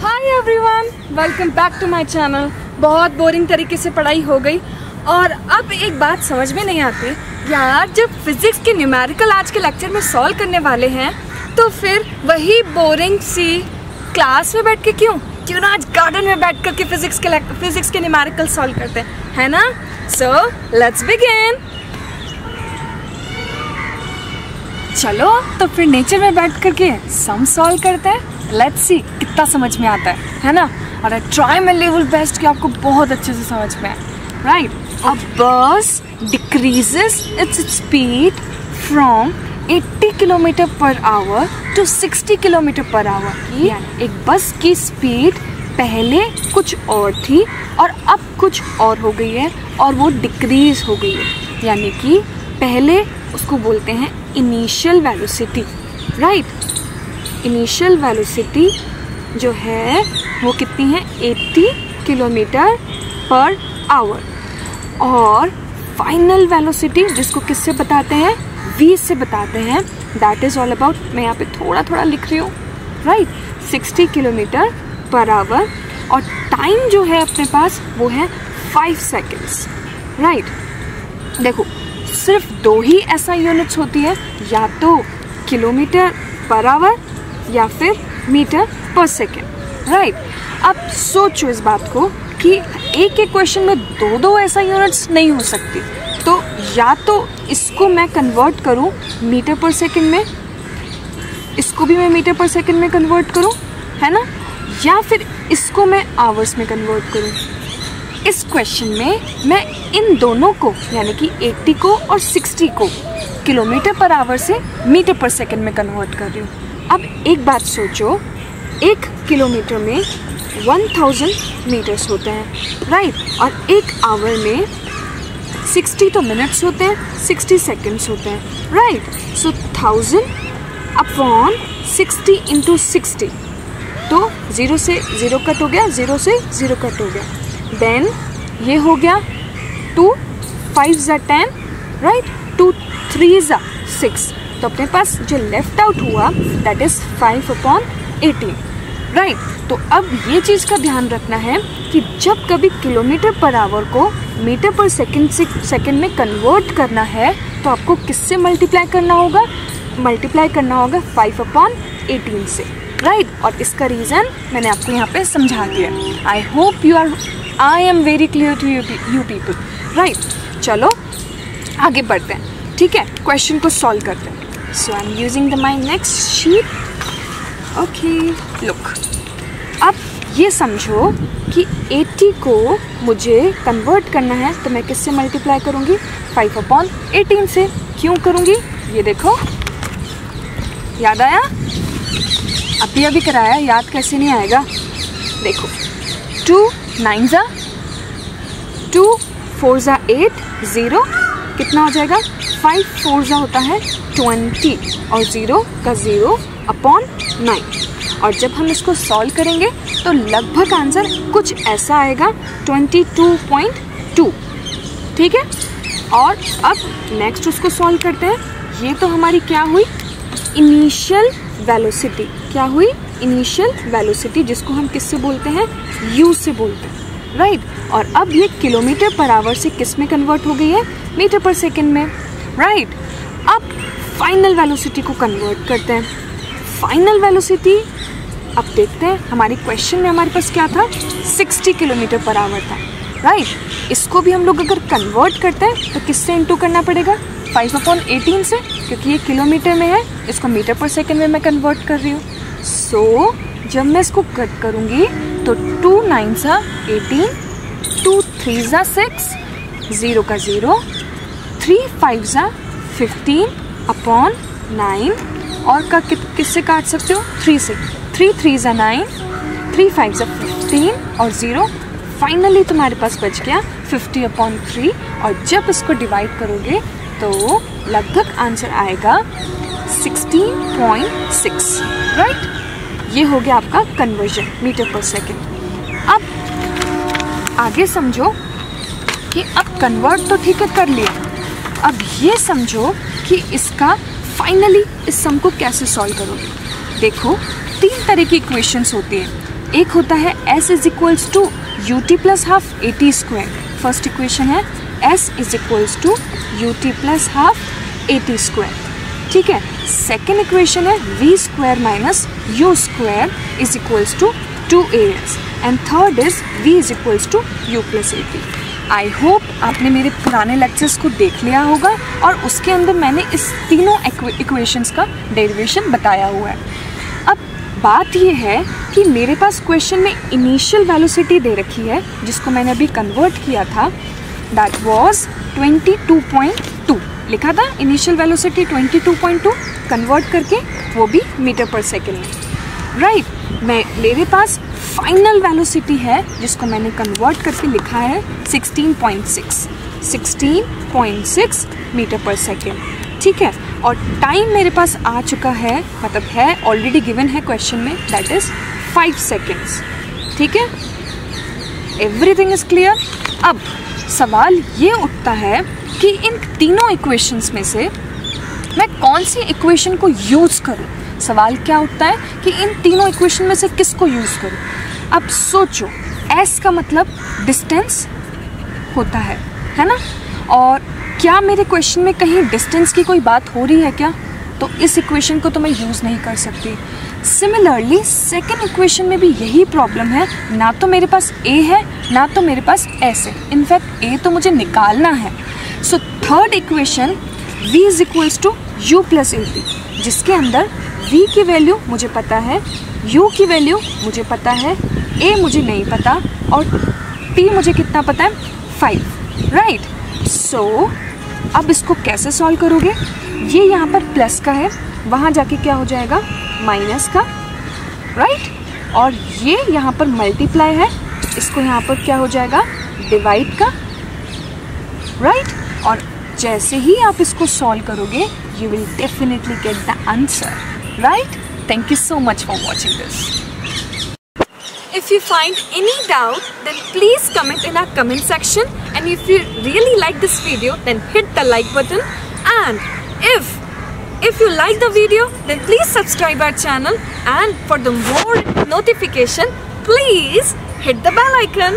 Hi everyone, welcome back to my channel. बहुत boring तरीके से पढ़ाई हो गई और अब एक बात समझ में नहीं आती यार, जब फिजिक्स के न्यूमेरिकल आज के लेक्चर में सॉल्व करने वाले हैं तो फिर वही बोरिंग सी क्लास में बैठ के क्यों ना आज गार्डन में बैठ कर के फिजिक्स के न्यूमेरिकल सॉल्व करते हैं, है ना? So let's begin. चलो तो फिर नेचर में बैठ करके सम सॉल्व करते हैं। लेट्स सी कितना समझ में आता है ना? और I try my level best कि आपको बहुत अच्छे से समझ में आए। Right, a bus decreases its speed from 80 kilometre per hour to 60 kilometre per hour. यानी एक बस की स्पीड पहले कुछ और थी और अब कुछ और हो गई है और वो डिक्रीज हो गई है। यानी कि पहले उसको बोलते हैं initial velocity. Right, initial velocity जो है वो कितनी है? 80 किलोमीटर पर आवर। और फाइनल वेलोसिटी जिसको किससे बताते हैं? v से बताते हैं। दैट इज ऑल अबाउट, मैं यहाँ पे थोड़ा थोड़ा लिख रही हूँ। Right, 60 kilometre per our. और टाइम जो है अपने पास वो है 5 सेकेंड्स। राइट, देखो सिर्फ दो ही ऐसा यूनिट्स होती है, या तो किलोमीटर पर आवर या फिर मीटर पर सेकेंड। राइट, अब सोचो इस बात को कि एक एक क्वेश्चन में दो ऐसा यूनिट्स नहीं हो सकती, तो या तो इसको मैं कन्वर्ट करूं मीटर पर सेकेंड में, इसको भी मैं मीटर पर सेकेंड में कन्वर्ट करूं, है ना? या फिर इसको मैं आवर्स में कन्वर्ट करूं। इस क्वेश्चन में मैं इन दोनों को यानी कि 80 को और 60 को किलोमीटर पर आवर से मीटर पर सेकेंड में कन्वर्ट कर रही हूँ। अब एक बात सोचो, 1 किलोमीटर में 1000 मीटर्स होते हैं। राइट, और एक आवर में 60 तो मिनट्स होते हैं, 60 सेकेंड्स होते हैं। राइट, सो 1000 अपॉन 60 इंटू 60, तो 0 से 0 कट हो गया, 0 से 0 कट हो गया। देन ये हो गया 2 5 10, राइट, 2 3 6, तो अपने पास जो लेफ्ट आउट हुआ दैट इज 5 अपॉन 18। राइट, तो अब ये चीज़ का ध्यान रखना है कि जब कभी किलोमीटर पर आवर को मीटर पर सेकेंड में कन्वर्ट करना है तो आपको किससे मल्टीप्लाई करना होगा? मल्टीप्लाई करना होगा 5 अपॉन 18 से। राइट, और इसका रीज़न मैंने आपको यहाँ पे समझा दिया। I am very clear to you people. Right, चलो आगे बढ़ते हैं। ठीक है, क्वेश्चन को सॉल्व करते हैं। So I am using my next sheet. Okay, look, अब ये समझो कि 80 को मुझे कन्वर्ट करना है तो मैं किससे मल्टीप्लाई करूँगी? 5 अपॉन 18 से। क्यों करूँगी? ये देखो, याद आया? अभी कराया, याद कैसे नहीं आएगा? देखो, 2 9 ज़ा 2 4 ज़ा 8 0, कितना हो जाएगा? 5 4 ज़ा होता है 20 और 0 का 0 अपॉन 9। और जब हम इसको सॉल्व करेंगे तो लगभग आंसर कुछ ऐसा आएगा 22.2। ठीक है, और अब नेक्स्ट उसको सॉल्व करते हैं। ये तो हमारी क्या हुई? Initial velocity. क्या हुई? इनिशियल वेलोसिटी, जिसको हम किससे बोलते हैं? u से बोलते हैं। राइट, और अब ये किलोमीटर पर आवर से किस में कन्वर्ट हो गई है? मीटर पर सेकेंड में। राइट, अब फाइनल वेलोसिटी को कन्वर्ट करते हैं। फाइनल वेलोसिटी अब देखते हैं, हमारी क्वेश्चन में हमारे पास क्या था? 60 किलोमीटर पर आवर था। राइट, इसको भी हम लोग अगर कन्वर्ट करते हैं तो किससे इंटू करना पड़ेगा? 5 अपॉन 18 से, क्योंकि ये किलोमीटर में है, इसको मीटर पर सेकेंड में मैं कन्वर्ट कर रही हूँ। सो जब मैं इसको कट करूँगी तो 2 9 ज़ा 18, 2 3 ज़ा 6, 0 का 0, 3 5 ज़ा 15 अपॉन 9, और का किससे काट सकते हो? 3 से। 3 3 ज़ा 9, 3 5 ज़ा 15 और 0। फाइनली तुम्हारे पास बच गया 50 अपॉन 3, और जब इसको डिवाइड करोगे तो लगभग आंसर आएगा 16.6। राइट, ये हो गया आपका कन्वर्जन मीटर पर सेकेंड। अब आगे समझो कि अब कन्वर्ट तो ठीक है कर लिया, अब ये समझो कि इसका फाइनली इस सम को कैसे सॉल्व करोगे। देखो, 3 तरह की इक्वेशंस होती है। एक होता है s is equals to ut plus half at square. First equation है s is equals to ut plus half at square, ठीक है। सेकेंड इक्वेशन है v square minus u square is equals to 2as and third is v is equals to u plus at। I hope आपने मेरे पुराने lectures को देख लिया होगा और उसके अंदर मैंने इस तीनों इक्वेशंस का डेरिवेशन बताया हुआ है। अब बात ये है कि मेरे पास क्वेश्चन में इनिशियल वेलोसिटी दे रखी है जिसको मैंने अभी कन्वर्ट किया था, दैट वाज 22.2 लिखा था। इनिशियल वेलोसिटी 22.2 कन्वर्ट करके वो भी मीटर पर सेकेंड में, राइट। मेरे पास फाइनल वेलोसिटी है जिसको मैंने कन्वर्ट करके लिखा है 16.6 मीटर पर सेकेंड, ठीक है। और टाइम मेरे पास आ चुका है, मतलब है ऑलरेडी गिवन है क्वेश्चन में, दैट इज 5 सेकेंड्स, ठीक है। Everything is clear. अब सवाल ये उठता है कि इन तीनों इक्वेशंस में से मैं कौन सी इक्वेशन को यूज़ करूँ। सवाल क्या उठता है कि इन तीनों इक्वेशन में से किसको यूज़ करूँ। अब सोचो, s का मतलब डिस्टेंस होता है ना, और क्या मेरे क्वेश्चन में कहीं डिस्टेंस की कोई बात हो रही है क्या, तो इस इक्वेशन को तो मैं यूज़ नहीं कर सकती। सिमिलरली सेकेंड इक्वेशन में भी यही प्रॉब्लम है, ना तो मेरे पास a है ना तो मेरे पास s है, इनफैक्ट a तो मुझे निकालना है। So third equation v is equals to u plus at, जिसके अंदर v की वैल्यू मुझे पता है, u की वैल्यू मुझे पता है, a मुझे नहीं पता और t मुझे कितना पता है, 5, राइट। सो अब इसको कैसे सॉल्व करोगे। ये यहाँ पर प्लस का है, वहाँ जाके क्या हो जाएगा माइनस का, राइट। और ये यहाँ पर मल्टीप्लाई है, इसको यहाँ पर क्या हो जाएगा डिवाइड का, राइट। और जैसे ही आप इसको सॉल्व करोगे you will definitely get the answer, right? Thank you so much for watching this. If you find any doubt, then please comment in our comment section, and if you really like this video, then hit the like button, and if you like the video, then please subscribe our channel, and for the more notification, please hit the bell icon.